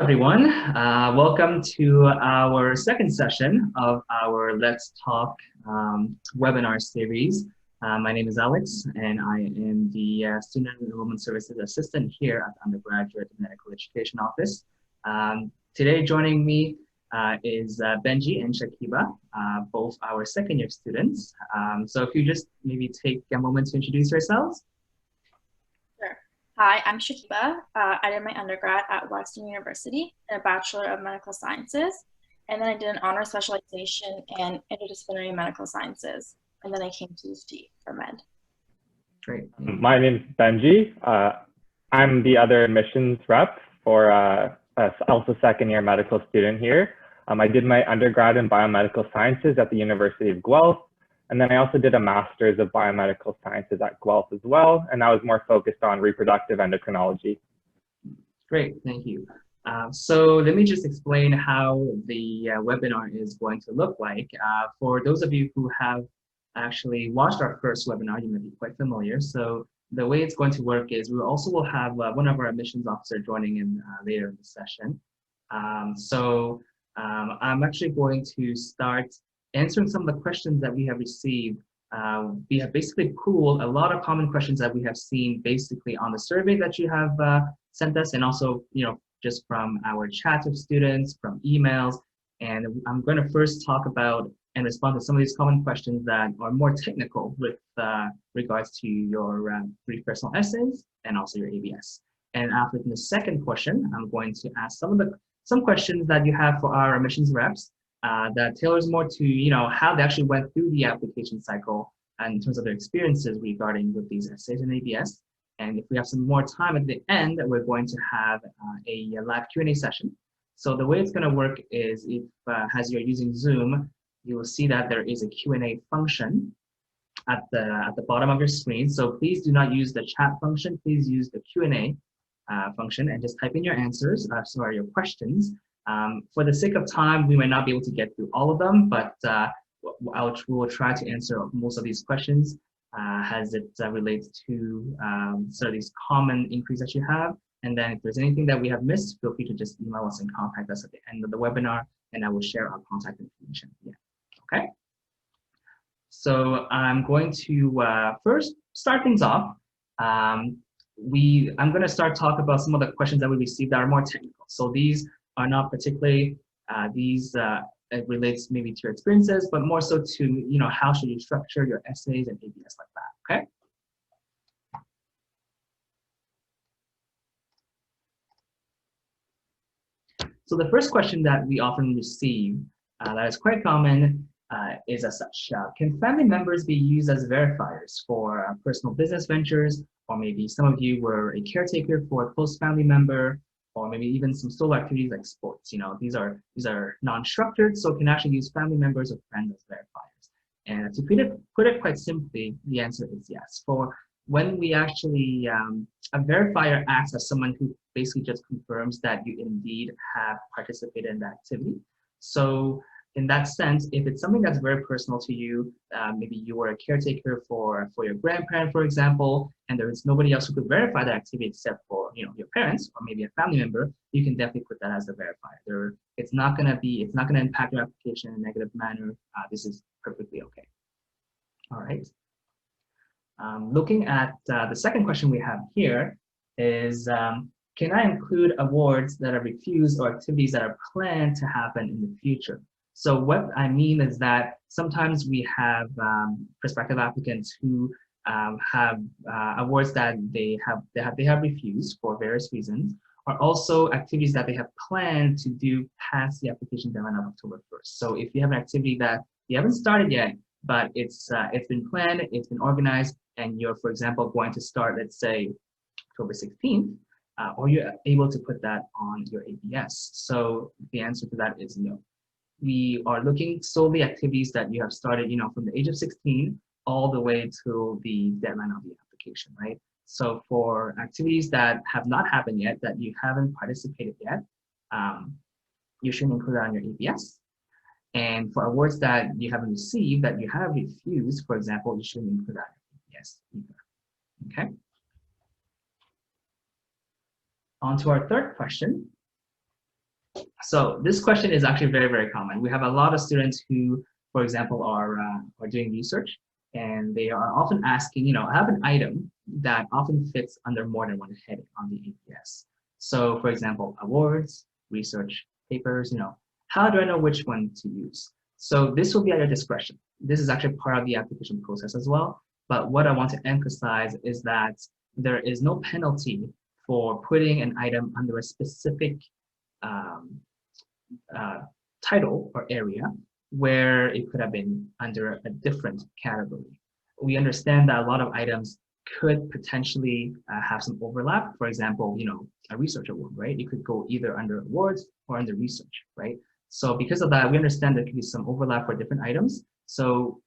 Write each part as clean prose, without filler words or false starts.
Everyone. Welcome to our second session of our Let's Talk webinar series. My name is Alex, and I am the Student Enrollment Services Assistant here at the Undergraduate Medical Education Office. Today joining me is Benji and Shakiba, both our second year students. So if you just maybe take a moment to introduce yourselves. Sure. Hi, I'm Shakiba. I did my undergrad at Western University in a Bachelor of Medical Sciences, and then I did an honor specialization in interdisciplinary medical sciences, and then I came to UT for med. Great. My name's Benji. I'm the other admissions rep for also second year medical student here. I did my undergrad in biomedical sciences at the University of Guelph. And then I also did a master's of biomedical sciences at Guelph as well. And that was more focused on reproductive endocrinology. Great, thank you. So let me just explain how the webinar is going to look like. For those of you who have actually watched our first webinar, you may be quite familiar. So the way it's going to work is we also will have one of our admissions officer joining in later in the session. I'm actually going to start answering some of the questions that we have received. We have basically pooled a lot of common questions that we have seen basically on the survey that you have sent us, and also, just from our chats with students, from emails. And I'm going to first talk about and respond to some of these common questions that are more technical with regards to your brief personal essays and also your ABS. And after the second portion, I'm going to ask some questions that you have for our admissions reps. That tailors more to how they actually went through the application cycle and in terms of their experiences regarding with these essays and ABS. And if we have some more time at the end, we're going to have a live Q&A session. So the way it's going to work is if as you're using Zoom, you will see that there is a Q&A function at the bottom of your screen. So please do not use the chat function. Please use the Q&A function and just type in your answers, your questions. For the sake of time, we might not be able to get through all of them, but we will try to answer most of these questions as it relates to sort of these common inquiries that you have. And then if there's anything that we have missed, feel free to just email us and contact us at the end of the webinar, and I will share our contact information. Yeah. Okay. So I'm going to first start things off. I'm going to start talking about some of the questions that we received that are more technical. So these are not particularly, it relates maybe to your experiences, but more so to, how should you structure your essays and ABS like that, okay? So the first question that we often receive that is quite common is as such. Can family members be used as verifiers for personal business ventures? Or maybe some of you were a caretaker for a close family member, or maybe even some solo activities like sports. These are non-structured, so can actually use family members or friends as verifiers. And to put it quite simply, the answer is yes. For when we actually, a verifier acts as someone who basically just confirms that you indeed have participated in the activity. So in that sense, if it's something that's very personal to you, maybe you were a caretaker for your grandparent, for example, and there is nobody else who could verify that activity except for your parents or maybe a family member, you can definitely put that as a verifier. It's not going to impact your application in a negative manner. This is perfectly okay. All right. Looking at the second question we have here is, can I include awards that are refused or activities that are planned to happen in the future? So what I mean is that sometimes we have prospective applicants who have awards that they have refused for various reasons, or also activities that they have planned to do past the application deadline of October 1st. So if you have an activity that you haven't started yet, but it's been planned, it's been organized, and you're, for example, going to start, let's say, October 16th, or you're able to put that on your ABS. So the answer to that is no. We are looking solely activities that you have started, from the age of 16 all the way to the deadline of the application, right? So for activities that have not happened yet, that you haven't participated yet, you should include that on your ABS. And for awards that you haven't received, that you have refused, for example, you shouldn't include that on your ABS either, okay? On to our third question. So this question is actually very, very common. We have a lot of students who, for example, are doing research, and they are often asking, have an item that often fits under more than one heading on the APS. So for example, awards, research papers, how do I know which one to use? So this will be at your discretion. This is actually part of the application process as well. But what I want to emphasize is that there is no penalty for putting an item under a specific um, title or area where it could have been under a different category. We understand that a lot of items could potentially have some overlap. For example, a research award, right? It could go either under awards or under research, right? So because of that, we understand there could be some overlap for different items. So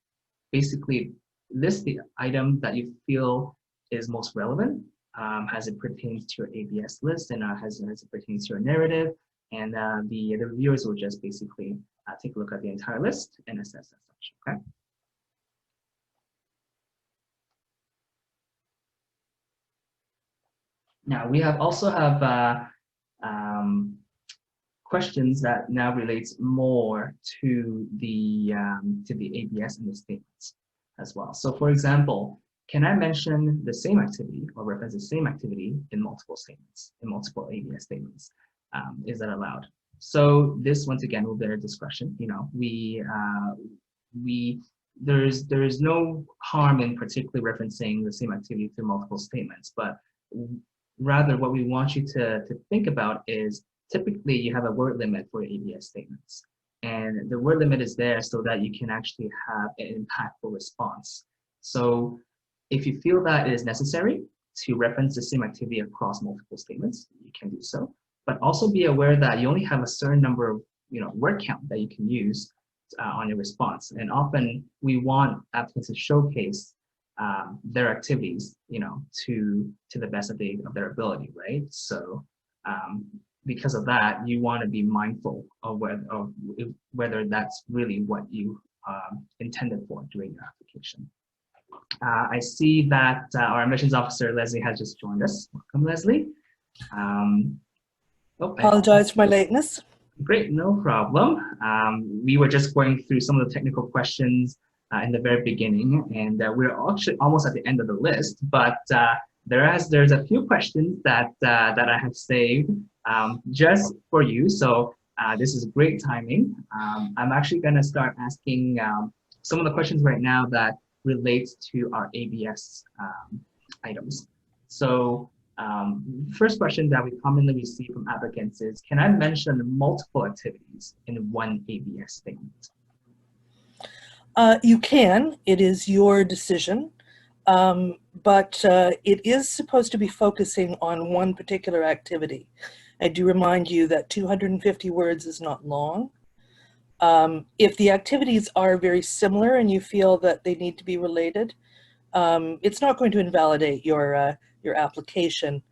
basically, list the item that you feel is most relevant as it pertains to your ABS list and as it pertains to your narrative. And the reviewers will just basically take a look at the entire list and assess as such, okay? Now, we also have questions that now relates more to the ABS and the statements as well. So for example, can I mention the same activity or reference the same activity in multiple statements, in multiple ABS statements? Is that allowed? So this, once again, will be at discretion. There's no harm in particularly referencing the same activity through multiple statements, but rather what we want you to think about is typically you have a word limit for ABS statements. And the word limit is there so that you can actually have an impactful response. So if you feel that it is necessary to reference the same activity across multiple statements, you can do so. But also be aware that you only have a certain number of word count that you can use on your response. And often we want applicants to showcase their activities, to the best of their ability, right? So because of that, you want to be mindful of whether that's really what you intended for during your application. I see that our admissions officer, Leslie, has just joined us. Welcome, Leslie. Apologize for my lateness. Great, no problem. We were just going through some of the technical questions in the very beginning, and we're actually almost at the end of the list, but there's a few questions that I have saved just for you. So this is great timing. I'm actually going to start asking some of the questions right now that relates to our ABS items. So first question that we commonly receive from applicants is, can I mention multiple activities in one ABS statement? You can. It is your decision. But it is supposed to be focusing on one particular activity. I do remind you that 250 words is not long. If the activities are very similar and you feel that they need to be related, it's not going to invalidate your application,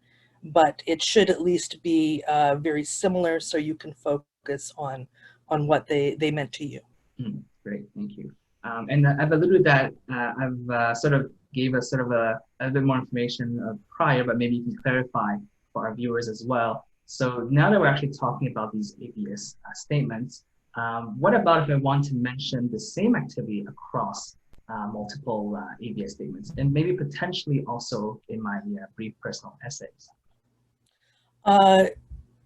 but it should at least be very similar so you can focus on what they meant to you. Great, thank you. And I've alluded that I've sort of gave us sort of a bit more information prior, but maybe you can clarify for our viewers as well. So now that we're actually talking about these ABS statements, what about if I want to mention the same activity across multiple ABS statements, and maybe potentially also in my brief personal essays?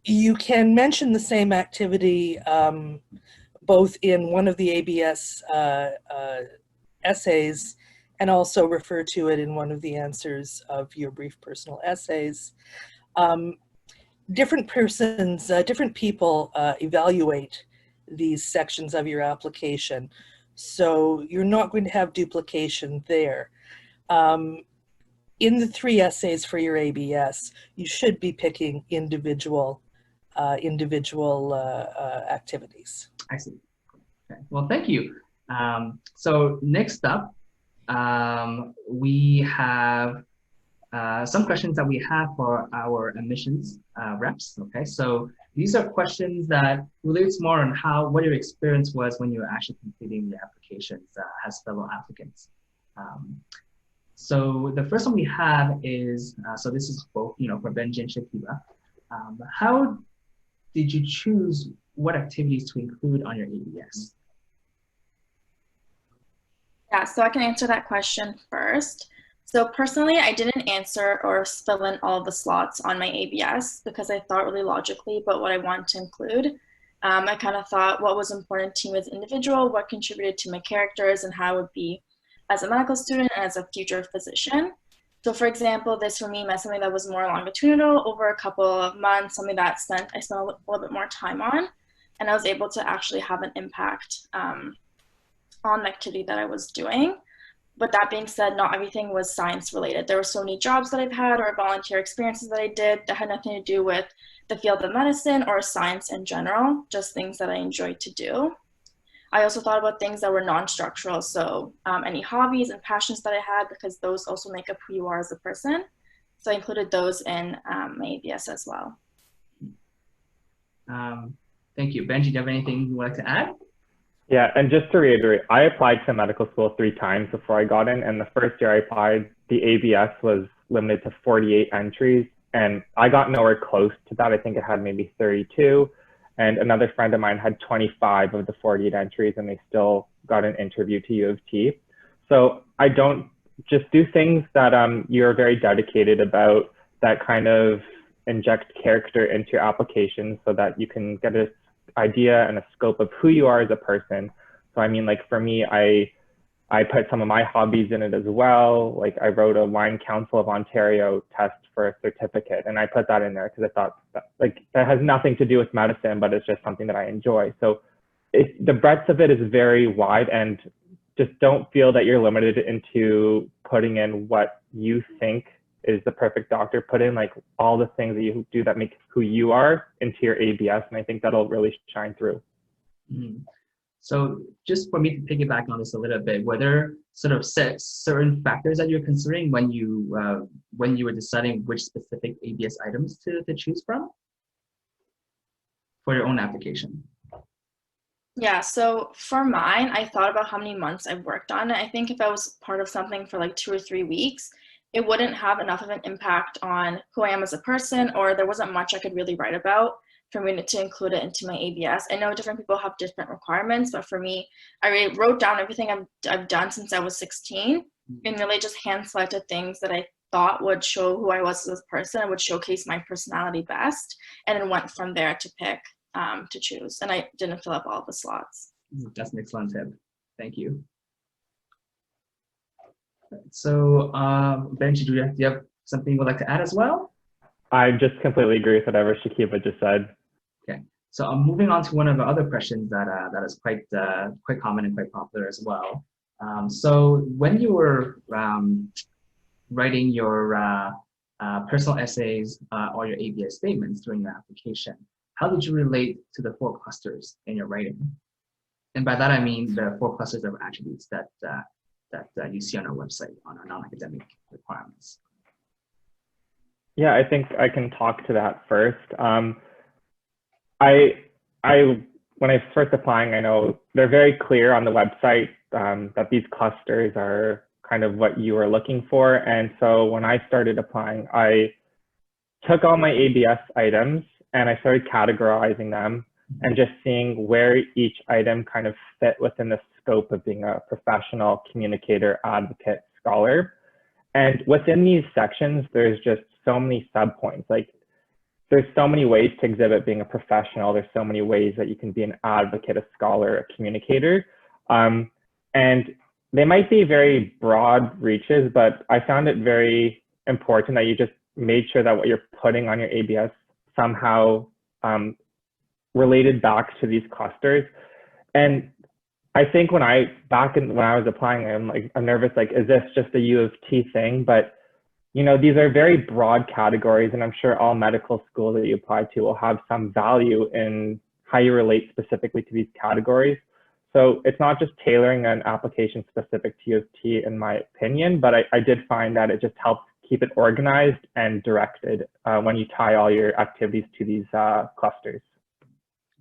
You can mention the same activity both in one of the ABS essays and also refer to it in one of the answers of your brief personal essays. Different people evaluate these sections of your application, so you're not going to have duplication there. In the 3 essays for your ABS, you should be picking individual activities. I see. Okay. Well, thank you. So next up, we have some questions that we have for our admissions reps. Okay, so these are questions that relates more on what your experience was when you were actually completing the applications as fellow applicants. So the first one we have is, so this is both, for Benji and Shakiba. did you choose what activities to include on your ABS? Yeah, so I can answer that question first. So personally, I didn't answer or fill in all the slots on my ABS because I thought really logically about what I want to include. I kind of thought what was important to me as an individual, what contributed to my characters, and how I would be as a medical student and as a future physician. So for example, this for me meant something that was more longitudinal over a couple of months, something that I spent a little bit more time on, and I was able to actually have an impact on the activity that I was doing. But that being said, not everything was science related. There were so many jobs that I've had or volunteer experiences that I did that had nothing to do with the field of medicine or science in general, just things that I enjoyed to do. I also thought about things that were non-structural, so any hobbies and passions that I had, because those also make up who you are as a person. So I included those in my ABS as well. Thank you. Benji, do you have anything you would like to add? Yeah, and just to reiterate, I applied to medical school 3 times before I got in, and the first year I applied, the ABS was limited to 48 entries, and I got nowhere close to that. I think it had maybe 32, and another friend of mine had 25 of the 48 entries, and they still got an interview to U of T. So I don't just do things that you're very dedicated about, that kind of inject character into your application so that you can get a idea and a scope of who you are as a person. So I mean, like for me, I put some of my hobbies in it as well. Like I wrote a Wine Council of Ontario test for a certificate, and I put that in there because I thought that has nothing to do with medicine, but it's just something that I enjoy. So the breadth of it is very wide, and just don't feel that you're limited into putting in what you think is the perfect doctor. Put in like all the things that you do that make who you are into your ABS, and I think that'll really shine through. Mm-hmm. So just for me to piggyback on this a little bit, were there sort of certain factors that you're considering when you were deciding which specific ABS items to choose from for your own application? Yeah, so for mine, I thought about how many months I've worked on it. I think if I was part of something for like 2 or 3 weeks, it wouldn't have enough of an impact on who I am as a person, or there wasn't much I could really write about for me to include it into my ABS. I know different people have different requirements, but for me, I really wrote down everything I've done since I was 16 and really just hand selected things that I thought would show who I was as a person and would showcase my personality best, and then went from there to pick to choose. And I didn't fill up all the slots. That's an excellent tip. Thank you. So, Benji, do you have something you would like to add as well? I just completely agree with whatever Shakiba just said. Okay, so I'm moving on to one of the other questions that is quite common and quite popular as well. So when you were writing your personal essays or your ABS statements during your application, how did you relate to the 4 clusters in your writing? And by that I mean the 4 clusters of attributes that you see on our website on our non-academic requirements. Yeah, I think I can talk to that first. I when I was first applying, I know they're very clear on the website that these clusters are kind of what you are looking for. And so when I started applying, I took all my ABS items and I started categorizing them and just seeing where each item kind of fit within the scope of being a professional communicator, advocate, scholar. And within these sections, there's just so many subpoints. Like there's so many ways to exhibit being a professional. There's so many ways that you can be an advocate, a scholar, a communicator. And they might be very broad reaches, but I found it very important that you just made sure that what you're putting on your ABS somehow related back to these clusters. And I think when I was applying, I'm nervous, like, is this just a U of T thing? But you know, these are very broad categories, and I'm sure all medical schools that you apply to will have some value in how you relate specifically to these categories. So it's not just tailoring an application specific to U of T, in my opinion, but I did find that it just helps keep it organized and directed when you tie all your activities to these clusters.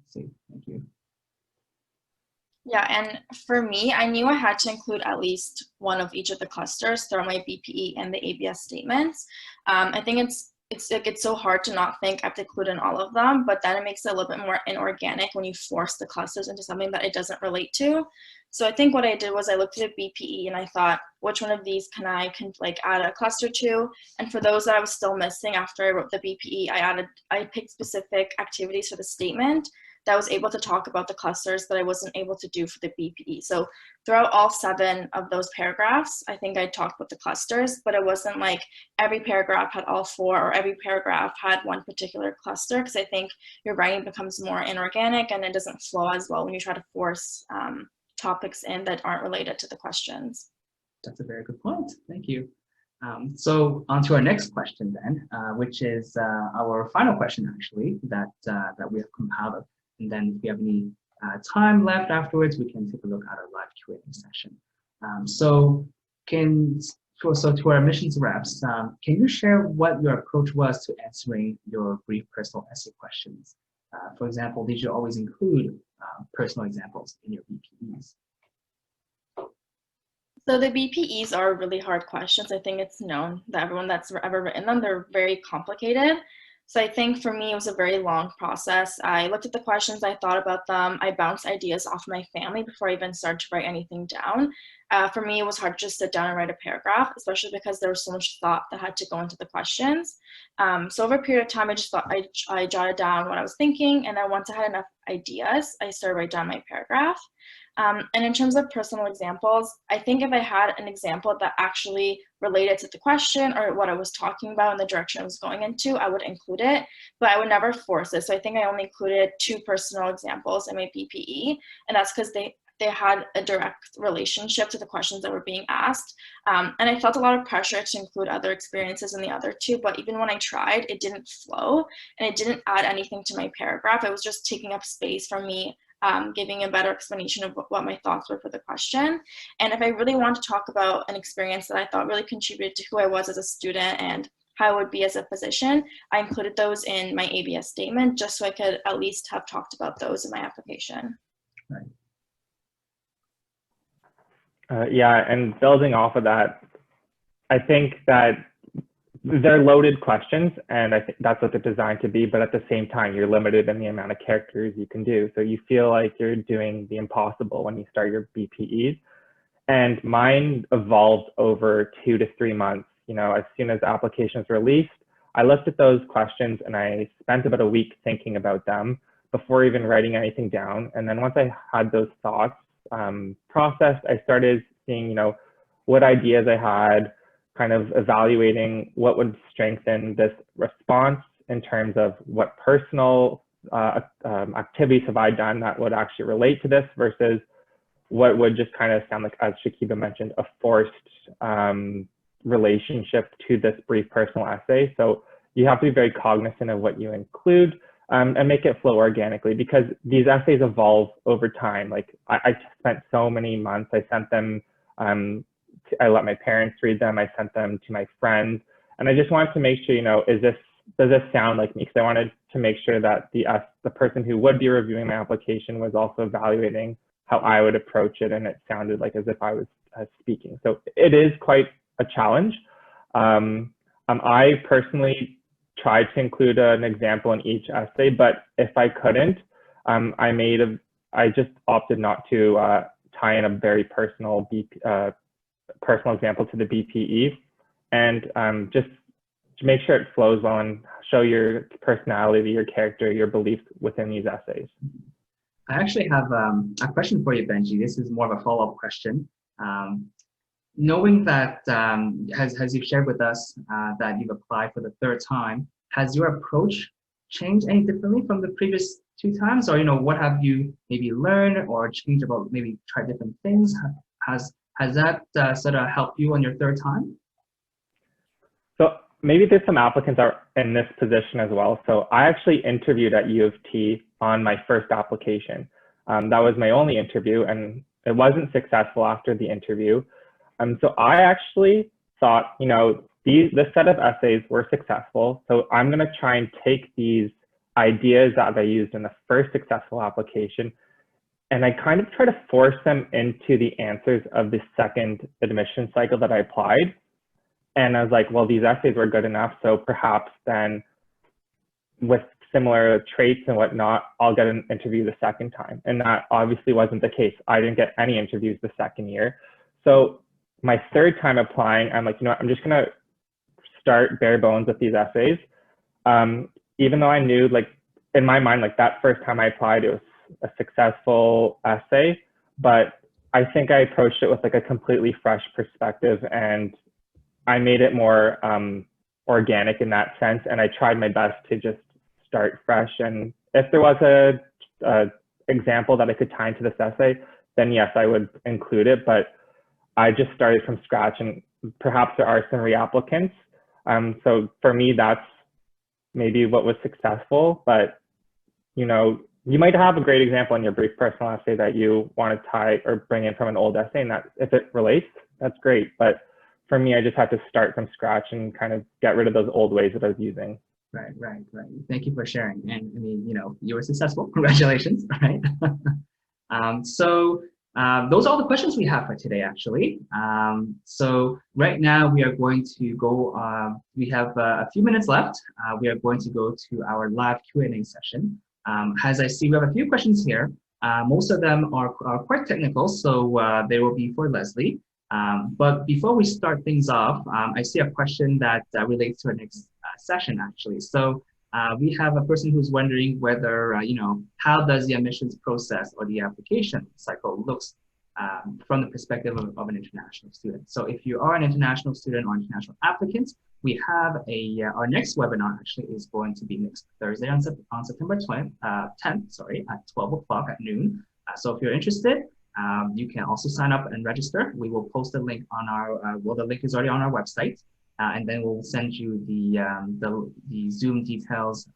See, thank you. Yeah, and for me, I knew I had to include at least one of each of the clusters throughout my BPE and the ABS statements. I think it's it's like it's so hard to not think I have to include in all of them, but then it makes it a little bit more inorganic when you force the clusters into something that it doesn't relate to. So I think what I did was I looked at a BPE and I thought, which one of these can like add a cluster to? And for those that I was still missing after I wrote the BPE, I picked specific activities for the statement that I was able to talk about the clusters that I wasn't able to do for the BPE. So throughout all 7 of those paragraphs, I think I talked about the clusters, but it wasn't like every paragraph had all 4 or every paragraph had one particular cluster, because I think your writing becomes more inorganic and it doesn't flow as well when you try to force topics in that aren't related to the questions. That's a very good point. Thank you. So on to our next question then, which is our final question actually that we have compiled. And then if we have any time left afterwards, we can take a look at our live Q&A session. So to our admissions reps, can you share what your approach was to answering your brief personal essay questions? For example, did you always include personal examples in your BPEs? So the BPEs are really hard questions. I think it's known that everyone that's ever written them, they're very complicated. So I think for me, it was a very long process. I looked at the questions, I thought about them, I bounced ideas off my family before I even started to write anything down. For me, it was hard to just sit down and write a paragraph, especially because there was so much thought that had to go into the questions. So over a period of time, I just thought I jotted down what I was thinking, and then once I had enough ideas, I started writing down my paragraph. And in terms of personal examples, I think if I had an example that actually related to the question or what I was talking about and the direction I was going into, I would include it, but I would never force it. So I think I only included 2 personal examples in my BPE, and that's because they had a direct relationship to the questions that were being asked. And I felt a lot of pressure to include other experiences in the other 2, but even when I tried, it didn't flow and it didn't add anything to my paragraph. It was just taking up space from me, giving a better explanation of what my thoughts were for the question. And if I really want to talk about an experience that I thought really contributed to who I was as a student and how I would be as a physician, I included those in my ABS statement just so I could at least have talked about those in my application. Right. Yeah, and building off of that, I think that they're loaded questions, and I think that's what they're designed to be, but at the same time, you're limited in the amount of characters you can do. So you feel like you're doing the impossible when you start your BPEs. And mine evolved over 2 to 3 months. You know, as soon as applications released, I looked at those questions and I spent about a week thinking about them before even writing anything down. And then once I had those thoughts processed, I started seeing, you know, what ideas I had, kind of evaluating what would strengthen this response in terms of what personal activities have I done that would actually relate to this versus what would just kind of sound like, as Shakiba mentioned, a forced relationship to this brief personal essay. So you have to be very cognizant of what you include and make it flow organically, because these essays evolve over time. Like I spent so many months, I sent them, I let my parents read them, I sent them to my friends, and I just wanted to make sure, you know, does this sound like me? Because I wanted to make sure that the person who would be reviewing my application was also evaluating how I would approach it, and it sounded like as if I was speaking. So it is quite a challenge. I personally tried to include an example in each essay, but if I couldn't, I just opted not to tie in a very personal example to the BPE, and just to make sure it flows well and show your personality, your character, your beliefs within these essays. I actually have a question for you, Benji. This is more of a follow-up question. Knowing that, as you've shared with us, that you've applied for the 3rd time, has your approach changed any differently from the previous 2 times? Or, you know, what have you maybe learned or changed about, maybe try different things? Has that sort of helped you on your 3rd time? So maybe there's some applicants are in this position as well. So I actually interviewed at U of T on my 1st application. That was my only interview, and it wasn't successful after the interview. So I actually thought, you know, this set of essays were successful. So I'm going to try and take these ideas that I used in the 1st successful application, and I kind of try to force them into the answers of the 2nd admission cycle that I applied. And I was like, well, these essays were good enough, so perhaps then with similar traits and whatnot, I'll get an interview the second time. And that obviously wasn't the case. I didn't get any interviews the second year. So my third time applying, I'm like, you know what, I'm just gonna start bare bones with these essays. Even though I knew, like, in my mind, like that first time I applied, it was a successful essay, but I think I approached it with like a completely fresh perspective, and I made it more organic in that sense. And I tried my best to just start fresh. And if there was a example that I could tie into this essay, then yes, I would include it. But I just started from scratch, and perhaps there are some reapplicants. So for me, that's maybe what was successful. But you know, you might have a great example in your brief personal essay that you want to tie or bring in from an old essay, and that if it relates, that's great. But for me, I just had to start from scratch and kind of get rid of those old ways that I was using. Right. Thank you for sharing. And I mean, you know, you were successful. Congratulations. Right. Those are all the questions we have for today, actually. So right now we are going to go, we have a few minutes left. We are going to go to our live Q&A session. As I see, we have a few questions here. Most of them are quite technical, so they will be for Leslie. But before we start things off, I see a question that relates to our next session, actually. So we have a person who's wondering whether, you know, how does the admissions process or the application cycle looks from the perspective of an international student. So if you are an international student or international applicant, we have our next webinar actually is going to be next Thursday on September 10th, sorry, at 12 o'clock at noon. So if you're interested, you can also sign up and register. We will post a link on our, well, the link is already on our website, and then we'll send you the Zoom details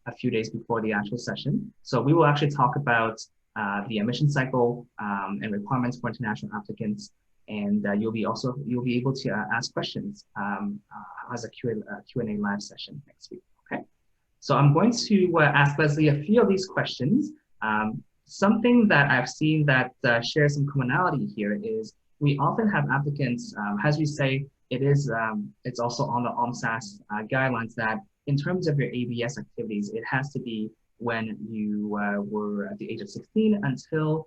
a few days before the actual session. So we will actually talk about the admission cycle and requirements for international applicants, and you'll be able to ask questions as a Q&A live session next week. Okay, so I'm going to ask Leslie a few of these questions. Something that I've seen that shares some commonality here is we often have applicants, as we say, it's also on the OMSAS guidelines that in terms of your ABS activities, it has to be when you were at the age of 16 until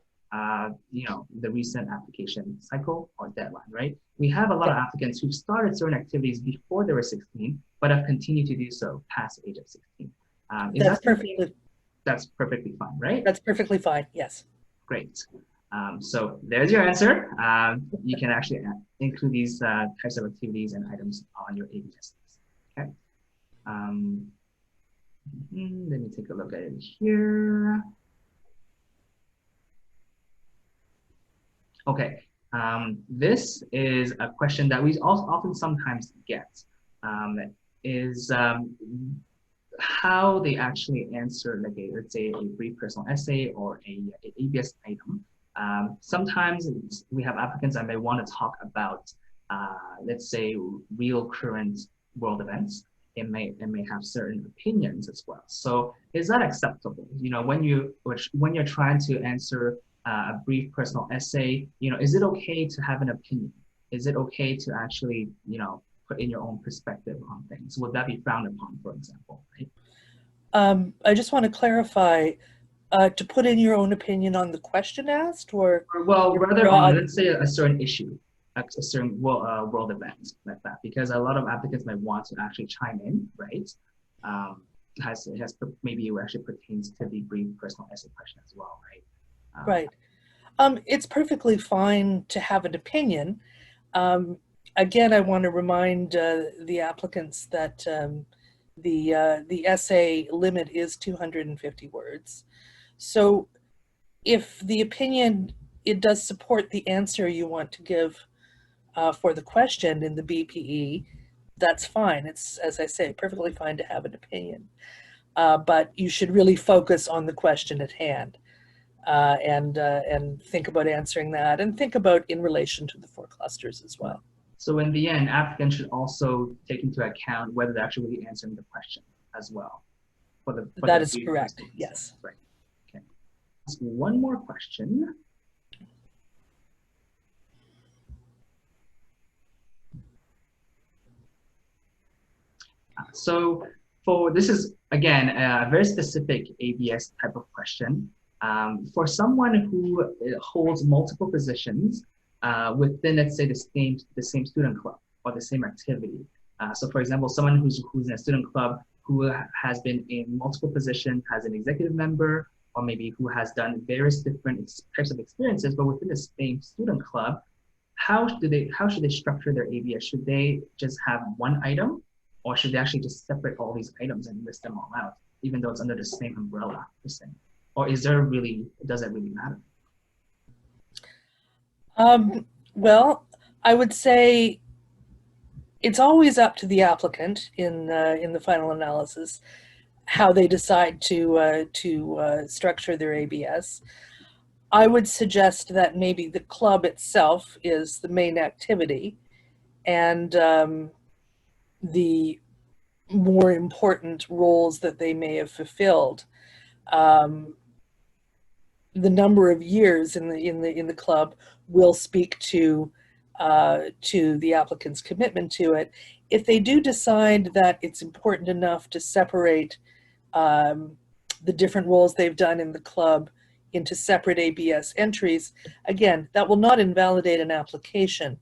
you know, the recent application cycle or deadline, right? We have a lot of applicants who started certain activities before they were 16, but have continued to do so past the age of 16. That's perfectly fine, right? That's perfectly fine, yes. Great. So there's your answer. You can actually include these types of activities and items on your ABS list. Okay. Let me take a look at it here. Okay. This is a question that we also often sometimes get. How they actually answer, like let's say a brief personal essay or a ABS item. Sometimes we have applicants that may want to talk about, let's say, real current world events. It may have certain opinions as well. So is that acceptable? You know, when you're trying to answer a brief personal essay, you know, is it okay to have an opinion? Is it okay to actually, you know, put in your own perspective on things? Would that be frowned upon, for example? Right? I just want to clarify, to put in your own opinion on the question asked, or well, rather on, let's say, a certain issue, a certain world event like that, because a lot of applicants might want to actually chime in, right? Maybe it actually pertains to the brief personal essay question as well, right? Right. It's perfectly fine to have an opinion. Again, I want to remind the applicants that the essay limit is 250 words. So if the opinion, it does support the answer you want to give for the question in the BPE, that's fine. It's, as I say, perfectly fine to have an opinion. But you should really focus on the question at hand and think about answering that, and think about in relation to the 4 clusters as well. So in the end, applicants should also take into account whether they're actually answering the question as well. That is correct, yes. Right. Okay. Ask one more question. So for this is again a very specific ABS type of question. For someone who holds multiple positions within, let's say, the same student club or the same activity. So for example, someone who's in a student club who has been in multiple positions, has an executive member, or maybe who has done various different types of experiences, but within the same student club, how should they structure their ABS? Should they just have one item, or should they actually just separate all these items and list them all out, even though it's under the same umbrella, the same? Or does it really matter? Well, I would say it's always up to the applicant in the final analysis how they decide to structure their ABS. I would suggest that maybe the club itself is the main activity, and the more important roles that they may have fulfilled. The number of years in the club will speak to the applicant's commitment to it. If they do decide that it's important enough to separate the different roles they've done in the club into separate ABS entries, again, that will not invalidate an application,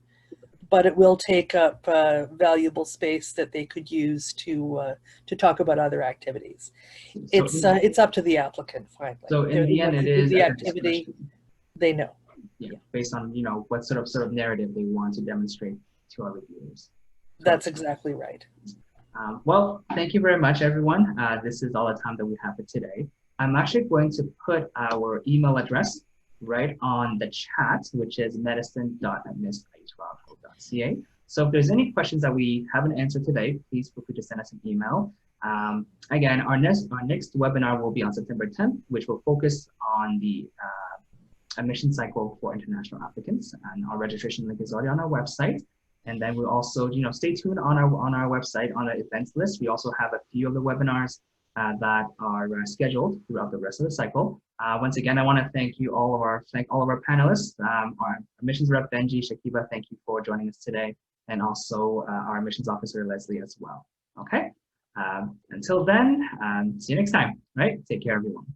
but it will take up valuable space that they could use to talk about other activities. So it's up to the applicant finally. So in the end, it is the activity they know. Yeah, based on what sort of narrative they want to demonstrate to our reviewers. That's exactly right. Well, thank you very much, everyone. This is all the time that we have for today. I'm actually going to put our email address right on the chat, which is medicine.admist@12.ca. So if there's any questions that we haven't answered today, please feel free to send us an email. Again, our next webinar will be on September 10th, which will focus on the admission cycle for international applicants, and our registration link is already on our website. And then we'll also, stay tuned on our website on our events list. We also have a few of the webinars that are scheduled throughout the rest of the cycle. Once again, I want to thank all of our panelists, our admissions rep Benji, Shakiba, thank you for joining us today, and also our admissions officer Leslie as well. Okay, until then, see you next time. Right, take care, everyone.